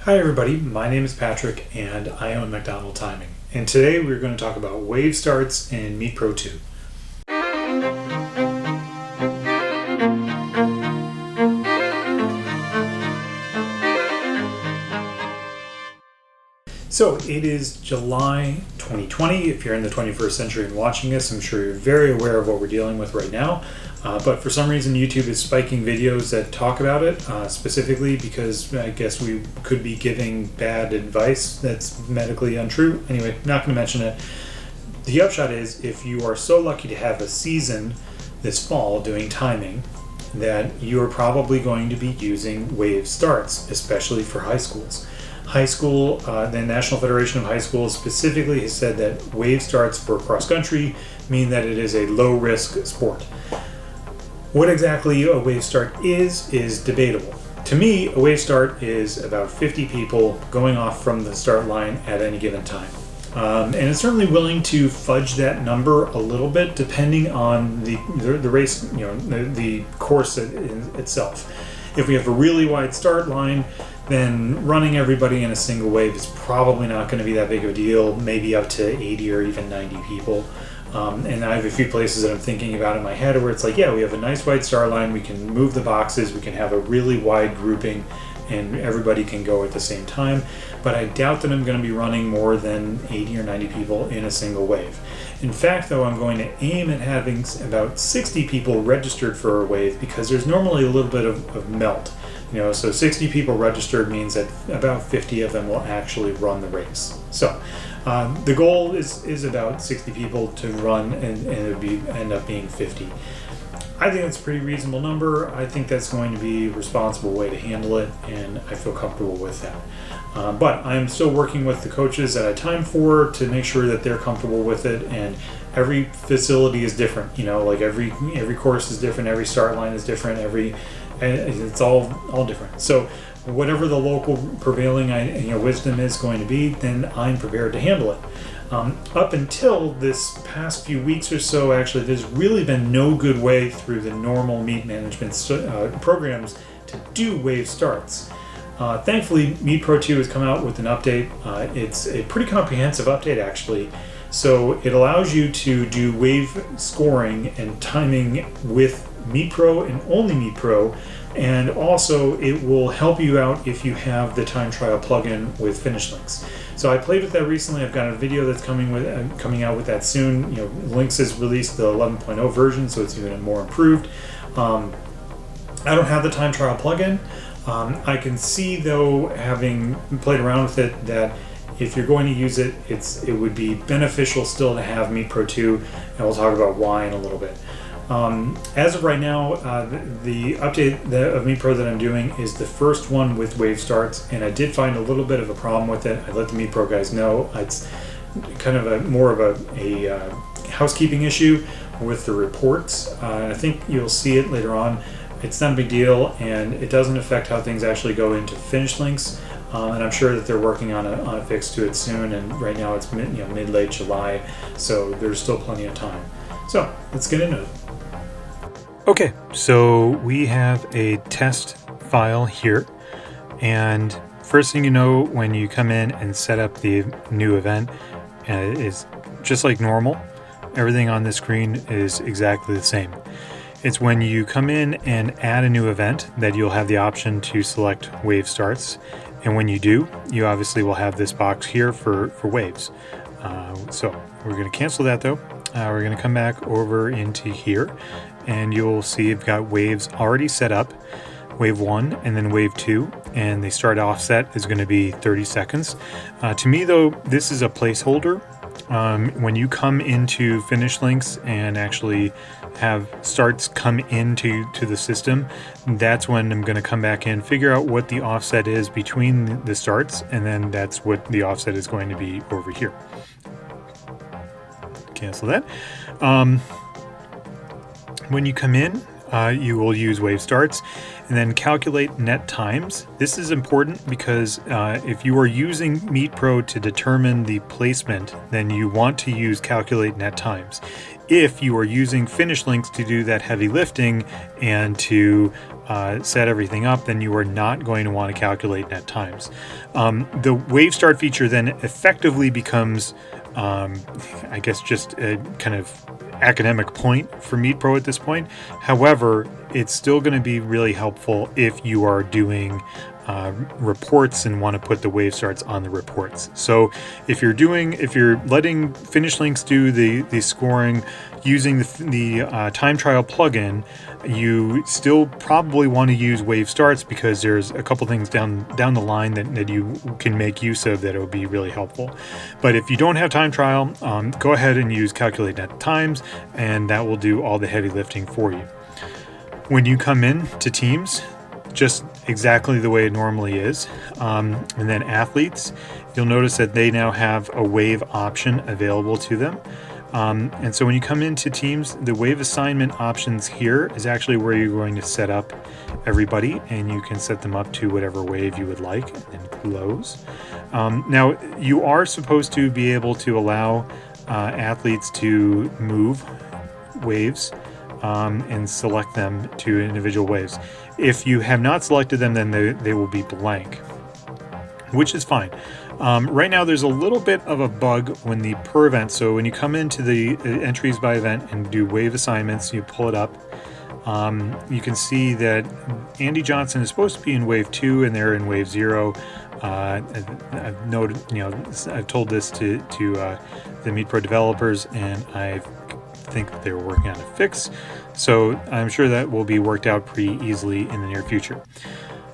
Hi everybody, my name is Patrick and I own MacDonald Timing. And today we're going to talk about wave starts in MeetPro 2. So it is July 2020. If you're in the 21st century and watching this, I'm sure you're very aware of what we're dealing with right now. But for some reason, YouTube is spiking videos that talk about it, specifically because I guess we could be giving bad advice that's medically untrue. Anyway, not going to mention it. The upshot is, if you are so lucky to have a season this fall doing timing, that you are probably going to be using wave starts, especially for high schools. High school, the National Federation of High Schools specifically has said that wave starts for cross country mean that it is a low risk sport. What exactly a wave start is debatable. To me, a wave start is about 50 people going off from the start line at any given time. And it's certainly willing to fudge that number a little bit depending on the race, the course itself. If we have a really wide start line, then running everybody in a single wave is probably not going to be that big of a deal, maybe up to 80 or even 90 people. And I have a few places that I'm thinking about in my head where it's like, yeah, we have a nice wide start line, we can move the boxes, we can have a really wide grouping, and everybody can go at the same time. But I doubt that I'm going to be running more than 80 or 90 people in a single wave. In fact, though, I'm going to aim at having about 60 people registered for a wave because there's normally a little bit of melt. So 60 people registered means that about 50 of them will actually run the race. So the goal is about 60 people to run, and it would end up being 50. I think that's a pretty reasonable number. I think that's going to be a responsible way to handle it, and I feel comfortable with that. But I'm still working with the coaches that I time for to make sure that they're comfortable with it, and every facility is different. Like every course is different, every start line is different, it's all different. So whatever the local prevailing wisdom is going to be, then I'm prepared to handle it. Up until this past few weeks or so, actually, there's really been no good way through the normal meet management programs to do wave starts. Thankfully, MeetPro 2 has come out with an update. It's a pretty comprehensive update, actually. So it allows you to do wave scoring and timing with MeetPro and only MeetPro, and also it will help you out if you have the time trial plugin with Finish Links. So I played with that recently. I've got a video that's coming out with that soon. Links has released the 11.0 version, so it's even more improved. I don't have the time trial plugin. I can see, though, having played around with it, that if you're going to use it, it would be beneficial still to have MeetPro 2, and we'll talk about why in a little bit. As of right now, the update of MeetPro that I'm doing is the first one with wave starts, and I did find a little bit of a problem with it. I let the MeetPro guys know. It's kind of more of a housekeeping issue with the reports. I think you'll see it later on. It's not a big deal, and it doesn't affect how things actually go into Finish Links. And I'm sure that they're working on a fix to it soon. And right now it's mid-late July, so there's still plenty of time. So let's get into it. Okay, so we have a test file here, and first thing you know when you come in and set up the new event is just like normal. Everything on the screen is exactly the same. It's when you come in and add a new event that you'll have the option to select wave starts, and when you do, you obviously will have this box here for waves. So we're going to cancel that, though. We're going to come back over into here, and you'll see you've got waves already set up, wave 1 and then wave 2, and the start offset is going to be 30 seconds. To me, though, this is a placeholder. When you come into Finish Links and actually have starts come into the system, that's when I'm going to come back in, figure out what the offset is between the starts, and then that's what the offset is going to be over here. Cancel that. When you come in, you will use wave starts, and then calculate net times. This is important because if you are using MeetPro to determine the placement, then you want to use calculate net times. If you are using finish links to do that heavy lifting and to set everything up, then you are not going to want to calculate net times. The wave start feature then effectively becomes, I guess, just a kind of academic point for MeetPro at this point. However, it's still going to be really helpful if you are doing reports and want to put the wave starts on the reports. So if you're letting finish links do the scoring using the time trial plugin, you still probably want to use wave starts because there's a couple things down the line that you can make use of that will be really helpful. But if you don't have time trial, go ahead and use calculate net times, and that will do all the heavy lifting for you. When you come in to teams, just exactly the way it normally is. And then athletes, you'll notice that they now have a wave option available to them. And so when you come into teams, the wave assignment options here is actually where you're going to set up everybody, and you can set them up to whatever wave you would like and close. Now, you are supposed to be able to allow athletes to move waves and select them to individual waves. If you have not selected them, then they will be blank, which is fine. Right now, there's a little bit of a bug when the per event. So when you come into the entries by event and do wave assignments, you pull it up. You can see that Andy Johnson is supposed to be in wave 2, and they're in wave 0. I've noted, I've told this to the MeetPro developers, and I think that they were working on a fix. So I'm sure that will be worked out pretty easily in the near future.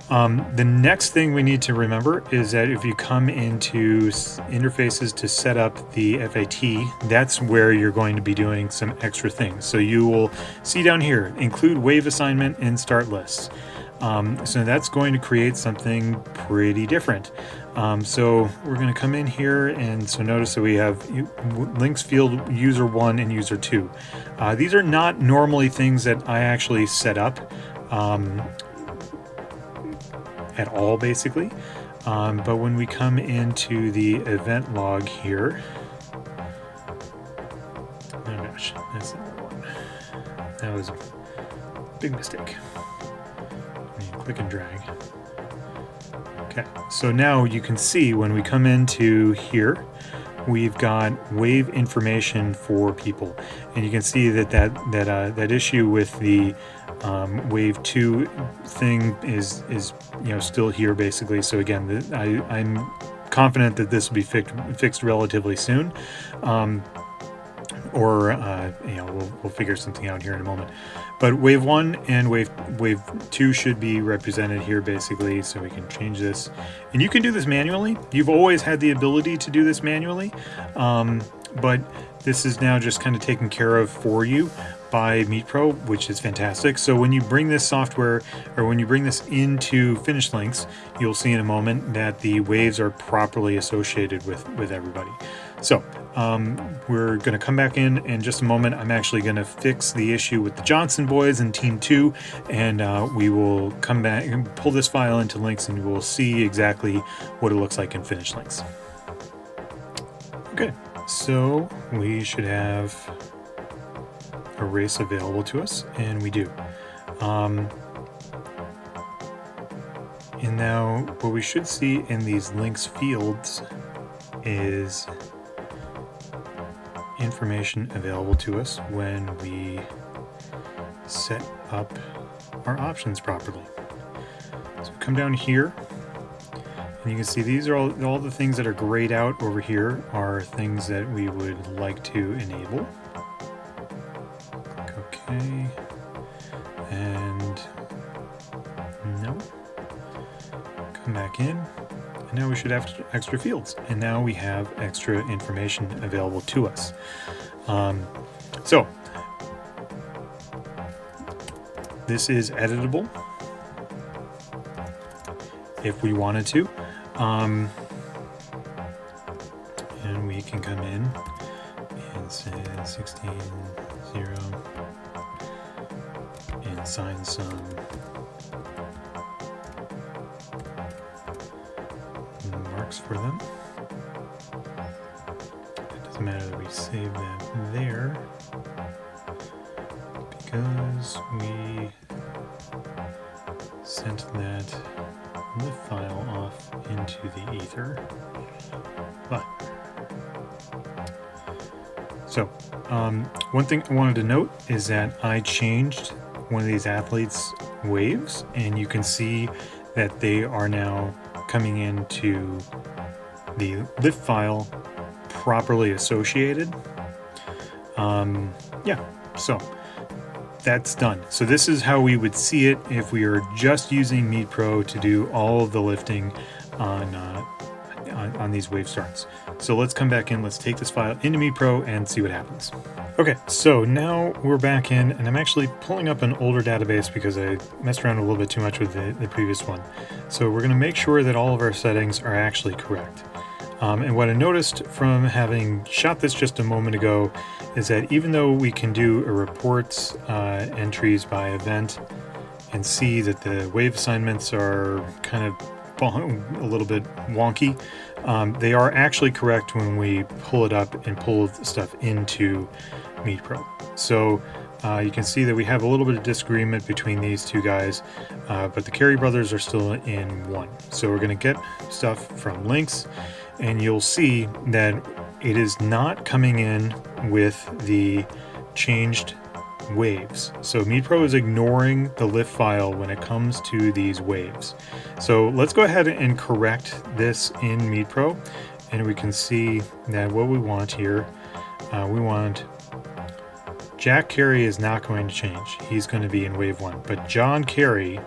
The next thing we need to remember is that if you come into interfaces to set up the FAT, that's where you're going to be doing some extra things. So you will see down here, include wave assignment in start lists. So that's going to create something pretty different. So we're going to come in here, and so notice that we have links field user 1 and user 2. These are not normally things that I actually set up at all, basically. But when we come into the event log here, oh gosh, that's the wrong one. That was a big mistake. Click and drag. Okay, so now you can see when we come into here, we've got wave information for people, and you can see that issue with the wave 2 thing is still here, basically. So again, I'm confident that this will be fixed relatively soon, or we'll figure something out here in a moment. But wave 1 and wave 2 should be represented here, basically. So we can change this, and you can do this manually. You've always had the ability to do this manually, but this is now just kind of taken care of for you by MeetPro, which is fantastic. So when you bring this software, or when you bring this into finish links, you'll see in a moment that the waves are properly associated with everybody. So we're going to come back in just a moment. I'm actually going to fix the issue with the Johnson boys in Team 2, and we will come back and pull this file into links, and we'll see exactly what it looks like in finish links. Okay, so we should have a race available to us, and we do. And now what we should see in these links fields is information available to us when we set up our options properly. So come down here, and you can see these are all the things that are grayed out over here are things that we would like to enable. Okay, and no, come back in, and now we should have extra fields, and now we have extra information available to us. So this is editable if we wanted to, and we can come in and say 16.0 and assign some marks for them. It doesn't matter that we save that there because we sent that lif file off into the ether. But so one thing I wanted to note is that I changed one of these athletes' waves, and you can see that they are now coming into the lif file properly associated. Yeah, so that's done. So this is how we would see it if we are just using MeetPro to do all of the lifting on these wave starts. So let's come back in, let's take this file into MeetPro and see what happens. Okay, so now we're back in, and I'm actually pulling up an older database because I messed around a little bit too much with the previous one. So we're going to make sure that all of our settings are actually correct. And what I noticed from having shot this just a moment ago is that even though we can do a reports entries by event and see that the wave assignments are kind of a little bit wonky, they are actually correct when we pull it up and pull stuff into MeetPro. So you can see that we have a little bit of disagreement between these two guys, but the Carey brothers are still in one. So we're going to get stuff from links, and you'll see that it is not coming in with the changed waves. So MeetPro is ignoring the lif file when it comes to these waves. So let's go ahead and correct this in MeetPro, and we can see that what we want here, we want Jack Carey is not going to change. He's going to be in wave 1, but John Carey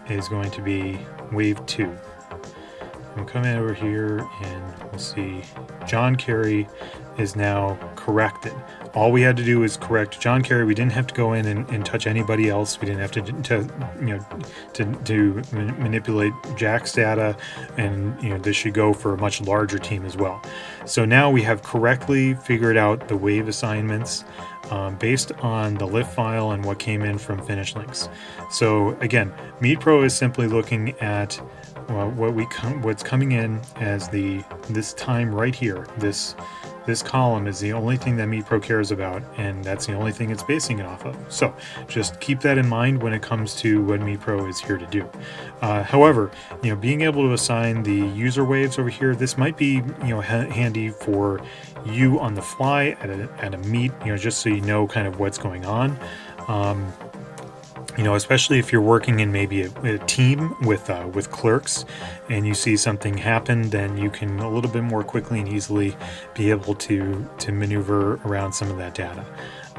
is going to be wave 2. I'm coming over here and we'll see John Carey is now corrected. All we had to do was correct John Carey. We didn't have to go in and touch anybody else. We didn't have to manipulate Jack's data, and this should go for a much larger team as well. So now we have correctly figured out the wave assignments based on the lif file and what came in from finish links. So again, MeetPro is simply looking at what's coming in as this time right here. This column is the only thing that MeetPro cares about, and that's the only thing it's basing it off of. So just keep that in mind when it comes to what MeetPro is here to do. However, being able to assign the user waves over here, this might be handy for you on the fly at a meet, just so you know kind of what's going on. Especially if you're working in maybe a team with clerks and you see something happen, then you can a little bit more quickly and easily be able to maneuver around some of that data.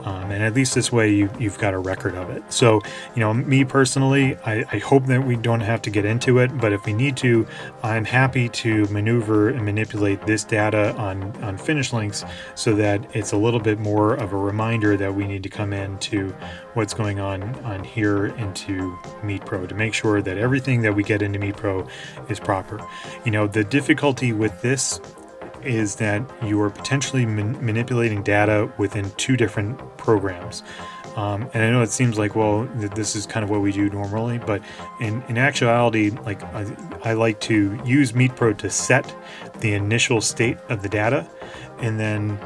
And at least this way you've got a record of it. So, me personally, I hope that we don't have to get into it, but if we need to, I'm happy to maneuver and manipulate this data on finish links so that it's a little bit more of a reminder that we need to come into what's going on here into MeetPro to make sure that everything that we get into MeetPro is proper. The difficulty with this is that you are potentially manipulating data within two different programs. And I know it seems like, well, this is kind of what we do normally, but in actuality, I like to use MeetPro to set the initial state of the data, and then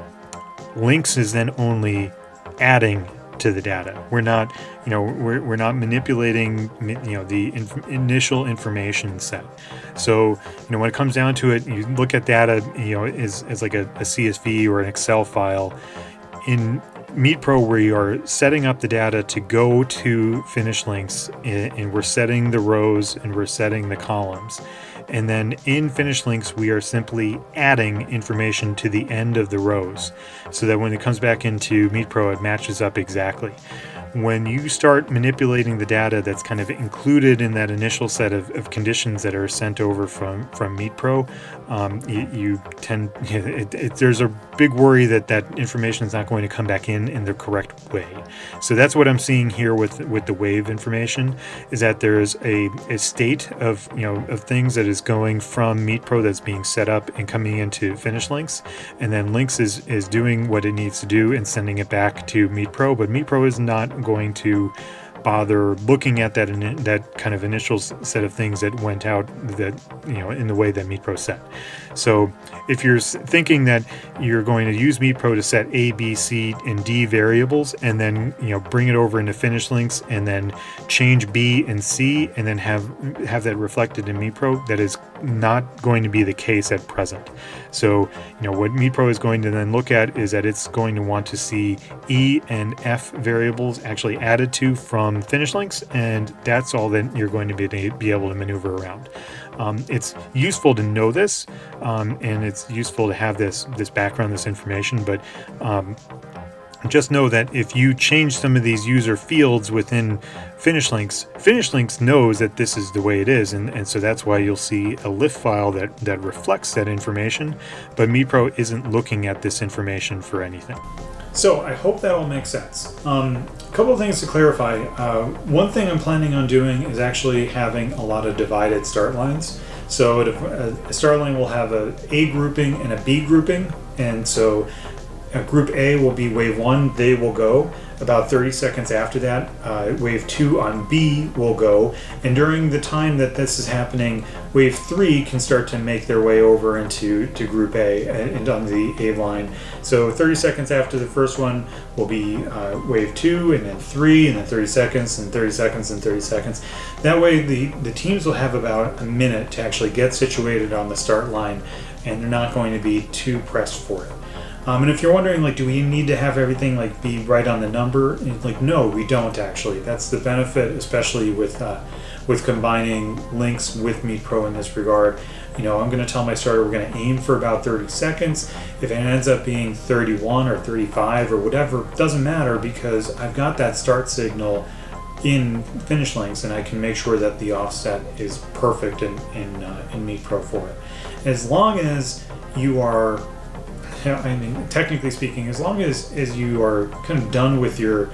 links is then only adding to the data. We're not, we're not manipulating, the initial information set. So, when it comes down to it, you look at data, as like a CSV or an Excel file. In MeetPro, we are setting up the data to go to finish links, and we're setting the rows and we're setting the columns. And then in finish links, we are simply adding information to the end of the rows so that when it comes back into MeetPro, it matches up exactly. When you start manipulating the data that's kind of included in that initial set of conditions that are sent over from MeetPro, you tend, there's a big worry that information is not going to come back in the correct way. So that's what I'm seeing here with the wave information, is that there's a state of things that is going from MeetPro that's being set up and coming into finish links, and then links is doing what it needs to do and sending it back to MeetPro, but MeetPro is not going to bother looking at that kind of initial set of things that went out that, in the way that MeetPro set. So if you're thinking that you're going to use MeetPro to set A, B, C, and D variables, and then bring it over into finish links, and then change B and C, and then have that reflected in MeetPro, that is not going to be the case at present. So what MeetPro is going to then look at is that it's going to want to see E and F variables actually added to from finish links, and that's all that you're going to be able to maneuver around. It's useful to know this, and it's useful to have this background, this information, but just know that if you change some of these user fields within finish links knows that this is the way it is, and so that's why you'll see a lif file that reflects that information, but MeetPro isn't looking at this information for anything. So I hope that all makes sense. A couple of things to clarify. One thing I'm planning on doing is actually having a lot of divided start lines. So a start line will have a A grouping and a B grouping, and so Group A will be wave 1, they will go. About 30 seconds after that, wave 2 on B will go, and during the time that this is happening, wave 3 can start to make their way over into Group A and on the A line. So 30 seconds after the first one will be wave 2, and then 3, and then 30 seconds, and 30 seconds, and 30 seconds. That way the teams will have about a minute to actually get situated on the start line, and they're not going to be too pressed for it. And if you're wondering, do we need to have everything be right on the number? No, we don't actually. That's the benefit, especially with combining links with MeetPro in this regard. I'm going to tell my starter we're going to aim for about 30 seconds. If it ends up being 31 or 35 or whatever, it doesn't matter, because I've got that start signal in finish links, and I can make sure that the offset is perfect in MeetPro for it. As long as you are, technically speaking, as long as you are kind of done with your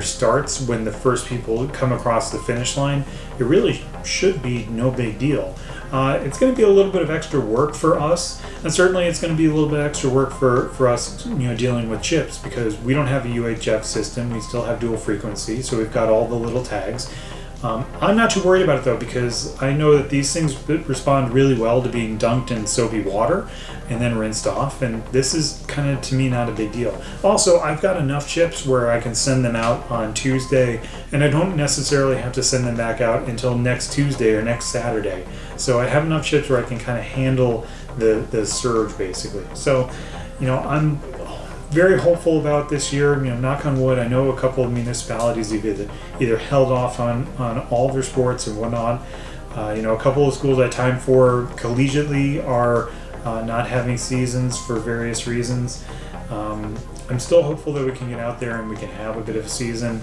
starts when the first people come across the finish line, it really should be no big deal. It's going to be a little bit of extra work for us, and certainly it's going to be a little bit extra work for us, dealing with chips, because we don't have a UHF system. We still have dual frequency, so we've got all the little tags. I'm not too worried about it though, because I know that these things respond really well to being dunked in soapy water and then rinsed off, and this is kind of, to me, not a big deal. Also, I've got enough chips where I can send them out on Tuesday, and I don't necessarily have to send them back out until next Tuesday or next Saturday. So I have enough chips where I can kind of handle the surge, basically. So, I'm very hopeful about this year. Knock on wood, I know a couple of municipalities either held off on all their sports and whatnot. A couple of schools I time for collegiately are not having seasons for various reasons. I'm still hopeful that we can get out there and we can have a bit of a season.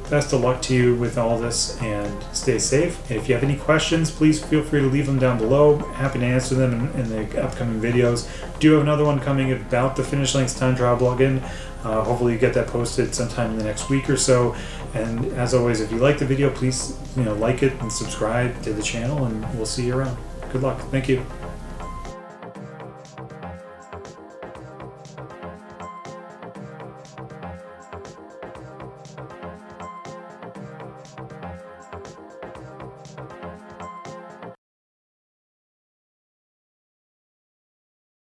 Best of luck to you with all this, and stay safe. And if you have any questions, please feel free to leave them down below. Happy to answer them in the upcoming videos. Do have another one coming about the Finish Links time trial plugin. Hopefully you get that posted sometime in the next week or so. And as always, if you like the video, please like it and subscribe to the channel, and we'll see you around. Good luck. Thank you.